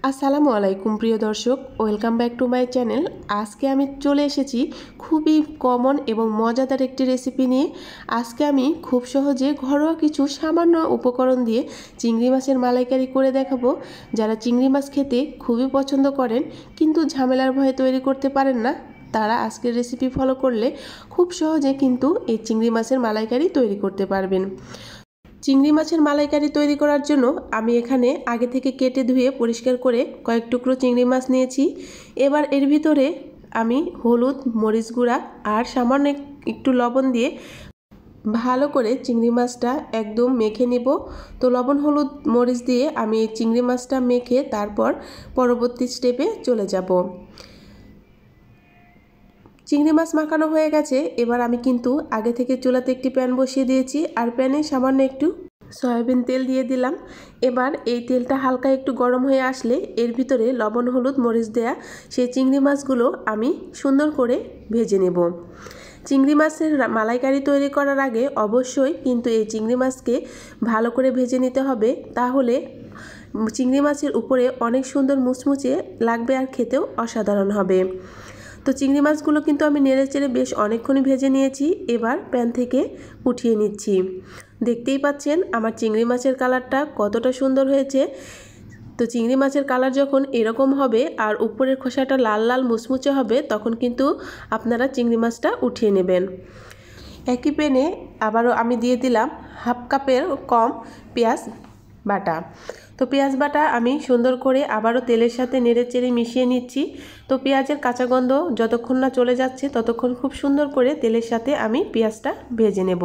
আসসালামু আলাইকুম প্রিয় দর্শক, welcome back to my channel. আজকে আমি চলে এসেছি খুবই কমন এবং মজাদার একটি রেসিপি নিয়ে। আজকে আমি খুব সহজে ঘরোয়া কিছু সামান্য উপকরণ দিয়ে চিংড়ি মাছের মালাইকারি করে দেখাবো। যারা চিংড়ি মাছ খেতে খুবই পছন্দ করেন কিন্তু ঝামেলার ভয়ে তৈরি করতে পারেন না, তারা আজকের রেসিপি ফলো করলে খুব সহজে কিন্তু এই চিংড়ি মাছের মালাইকারি তৈরি করতে পারবেন। চিংড়ি মাছের মালাইকারি তৈরি করার জন্য আমি এখানে আগে থেকে কেটে ধুয়ে পরিষ্কার করে কয়েক টুকরো চিংড়ি মাছ নিয়েছি। এবার এর ভিতরে আমি হলুদ, মরিচ গুঁড়া আর সামান্য একটু লবণ দিয়ে ভালো করে চিংড়ি মাছটা একদম মেখে নেব। তো লবণ, হলুদ, মরিচ দিয়ে আমি এই চিংড়ি মাছটা মেখে তারপর পরবর্তী স্টেপে চলে যাব। চিংড়ি মাছ মাখানো হয়ে গেছে। এবার আমি কিন্তু আগে থেকে চুলাতে একটি প্যান বসিয়ে দিয়েছি আর প্যানে সামান্য একটু সয়াবিন তেল দিয়ে দিলাম। এবার এই তেলটা হালকা একটু গরম হয়ে আসলে এর ভিতরে লবণ, হলুদ, মরিচ দেয়া সেই চিংড়ি মাছগুলো আমি সুন্দর করে ভেজে নেব। চিংড়ি মাছের মালাইকারি তৈরি করার আগে অবশ্যই কিন্তু এই চিংড়ি মাছকে ভালো করে ভেজে নিতে হবে, তাহলে চিংড়ি মাছের উপরে অনেক সুন্দর মুচমুচে লাগবে আর খেতেও অসাধারণ হবে। তো চিংড়ি মাছগুলো কিন্তু আমি নেড়ে চেড়ে বেশ অনেকক্ষণই ভেজে নিয়েছি। এবার প্যান থেকে উঠিয়ে নিচ্ছি। দেখতেই পাচ্ছেন আমার চিংড়ি মাছের কালারটা কতটা সুন্দর হয়েছে। তো চিংড়ি মাছের কালার যখন এরকম হবে আর উপরের খোসাটা লাল লাল মুচমুচে হবে, তখন কিন্তু আপনারা চিংড়ি মাছটা উঠিয়ে নেবেন। একই প্যানে আবারও আমি দিয়ে দিলাম হাফ কাপের কম পেঁয়াজ বাটা। তো পেঁয়াজ বাটা আমি সুন্দর করে আবারও তেলের সাথে নেড়ে চেড়ে মিশিয়ে নিচ্ছি। তো পেঁয়াজের কাঁচা গন্ধ যতক্ষণ না চলে যাচ্ছে ততক্ষণ খুব সুন্দর করে তেলের সাথে আমি পেঁয়াজটা ভেজে নেব।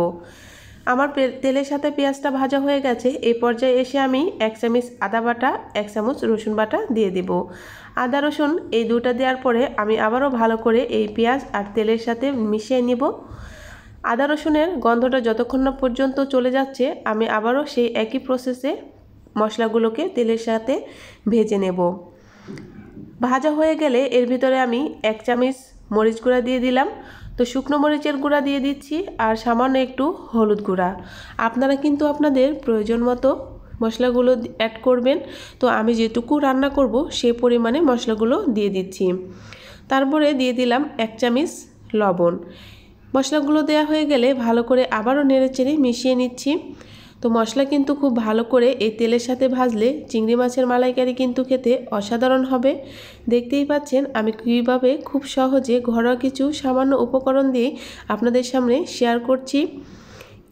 আমার তেলের সাথে পেঁয়াজটা ভাজা হয়ে গেছে। এই পর্যায়ে এসে আমি 1 চামচ আদা বাটা, 1 চামচ রসুন বাটা দিয়ে দেব। আদা রসুন এই দুটো দেওয়ার পরে আমি আবারও ভালো করে এই পেঁয়াজ আর তেলের সাথে মিশিয়ে নেব। আদা রসুনের গন্ধটা যতক্ষণ না পর্যন্ত চলে যাচ্ছে আমি আবারও সেই একই প্রসেসে মশলাগুলোকে তেলের সাথে ভেজে নেব। ভাজা হয়ে গেলে এর ভিতরে আমি 1 চামচ মরিচ গুঁড়া দিয়ে দিলাম। তো শুকনো মরিচের গুঁড়া দিয়ে দিচ্ছি আর সামান্য একটু হলুদ গুঁড়া। আপনারা কিন্তু আপনাদের প্রয়োজন মতো মশলাগুলো অ্যাড করবেন। তো আমি যেটুকু রান্না করব সেই পরিমাণে মশলাগুলো দিয়ে দিচ্ছি। তারপরে দিয়ে দিলাম 1 চামচ লবণ। মশলাগুলো দেওয়া হয়ে গেলে ভালো করে আবারও নেড়েচেড়ে মিশিয়ে নিচ্ছি। তো মশলা কিন্তু খুব ভালো করে এই তেলের সাথে ভাজলে চিংড়ি মাছের মালাইকারি কিন্তু খেতে অসাধারণ হবে। দেখতেই পাচ্ছেন আমি কীভাবে খুব সহজে ঘরোয়া কিছু সামান্য উপকরণ দিয়ে আপনাদের সামনে শেয়ার করছি।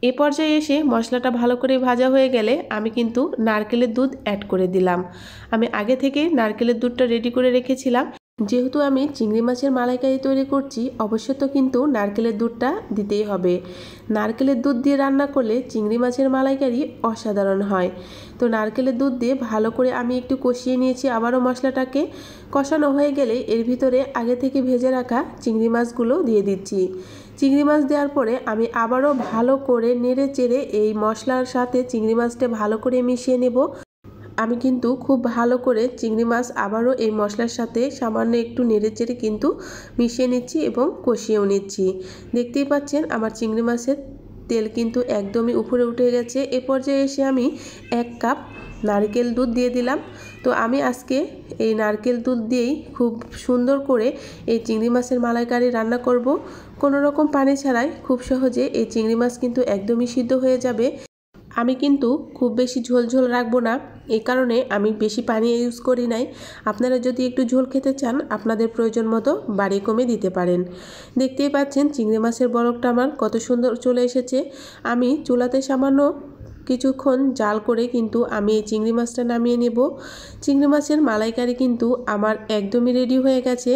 এ পর্যায়ে এসে মশলাটা ভালো করে ভাজা হয়ে গেলে আমি কিন্তু নারকেলের দুধ অ্যাড করে দিলাম। আমি আগে থেকে নারকেলের দুধটা রেডি করে রেখেছিলাম। যেহেতু আমি চিংড়ি মাছের মালাইকারি তৈরি করছি, অবশ্যই তো কিন্তু নারকেলের দুধটা দিতেই হবে। নারকেলের দুধ দিয়ে রান্না করলে চিংড়ি মাছের মালাইকারি অসাধারণ হয়। তো নারকেলের দুধ দিয়ে ভালো করে আমি একটু কষিয়ে নিয়েছি। আবারও মশলাটাকে কষানো হয়ে গেলে এর ভিতরে আগে থেকে ভেজে রাখা চিংড়ি মাছগুলো দিয়ে দিচ্ছি। চিংড়ি মাছ দেওয়ার পরে আমি আবারও ভালো করে নেড়ে চেড়ে এই মশলার সাথে চিংড়ি মাছটা ভালো করে মিশিয়ে নেব। আমি কিন্তু খুব ভালো করে চিংড়ি মাছ আবারও এই মশলার সাথে সামান্য একটু নেড়েচেড়ে কিন্তু মিশিয়ে নিচ্ছি এবং কষিয়েও নিচ্ছি। দেখতেই পাচ্ছেন আমার চিংড়ি মাছের তেল কিন্তু একদমই উপরে উঠে গেছে। এ পর্যায়ে এসে আমি 1 কাপ নারকেল দুধ দিয়ে দিলাম। তো আমি আজকে এই নারকেল দুধ দিয়েই খুব সুন্দর করে এই চিংড়ি মাছের মালাইকারি রান্না করব। কোনো রকম পানি ছাড়াই খুব সহজে এই চিংড়ি মাছ কিন্তু একদমই সিদ্ধ হয়ে যাবে। আমি কিন্তু খুব বেশি ঝোল ঝোল রাখবো না, এই কারণে আমি বেশি পানি ইউজ করি নাই। আপনারা যদি একটু ঝোল খেতে চান আপনাদের প্রয়োজন মতো বাড়িয়ে কমে দিতে পারেন। দেখতেই পাচ্ছেন চিংড়ি মাছের বরকটা আমার কত সুন্দর চলে এসেছে। আমি চুলাতে সামান্য কিছুক্ষণ জাল করে কিন্তু আমি এই চিংড়ি মাছটা নামিয়ে নেব। চিংড়ি মাছের মালাইকারি কিন্তু আমার একদমই রেডি হয়ে গেছে।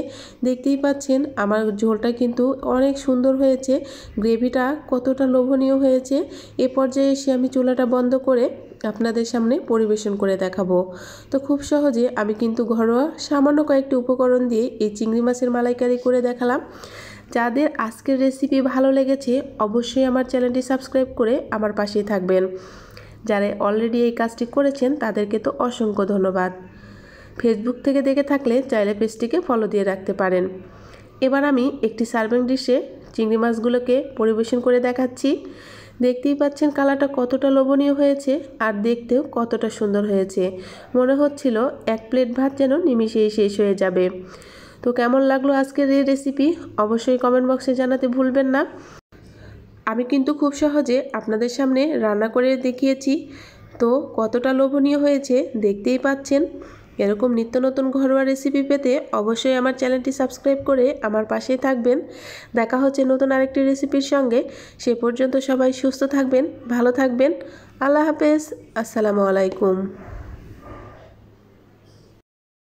দেখতেই পাচ্ছেন আমার ঝোলটা কিন্তু অনেক সুন্দর হয়েছে, গ্রেভিটা কতটা লোভনীয় হয়েছে। এ পর্যায়ে এসে আমি চুলাটা বন্ধ করে আপনাদের সামনে পরিবেশন করে দেখাবো। তো খুব সহজে আমি কিন্তু ঘরোয়া সামান্য কয়েকটি উপকরণ দিয়ে এই চিংড়ি মাছের মালাইকারি করে দেখালাম। যাদের আজকের রেসিপি ভালো লেগেছে অবশ্যই আমার চ্যানেলটি সাবস্ক্রাইব করে আমার পাশেই থাকবেন। যারা অলরেডি এই কাজটি করেছেন তাদেরকে তো অসংখ্য ধন্যবাদ। ফেসবুক থেকে দেখে থাকলে চাইলে পেজটিকে ফলো দিয়ে রাখতে পারেন। এবার আমি একটি সার্ভিং ডিশে চিংড়ি মাছগুলোকে পরিবেশন করে দেখাচ্ছি। দেখতেই পাচ্ছেন কালারটা কতটা লোভনীয় হয়েছে আর দেখতেও কতটা সুন্দর হয়েছে। মনে হচ্ছিল এক প্লেট ভাত যেন নিমিষেই শেষ হয়ে যাবে। তো কেমন লাগলো আজকের এই রেসিপি অবশ্যই কমেন্ট বক্সে জানাতে ভুলবেন না। আমি কিন্তু খুব সহজে আপনাদের সামনে রান্না করে দেখিয়েছি, তো কতটা লোভনীয় হয়েছে দেখতেই পাচ্ছেন। এরকম নিত্য নতুন ঘরোয়া রেসিপি পেতে অবশ্যই আমার চ্যানেলটি সাবস্ক্রাইব করে আমার পাশেই থাকবেন। দেখা হচ্ছে নতুন আরেকটি রেসিপির সঙ্গে। সে পর্যন্ত সবাই সুস্থ থাকবেন, ভালো থাকবেন। আল্লাহ হাফেজ, আসসালামু আলাইকুম।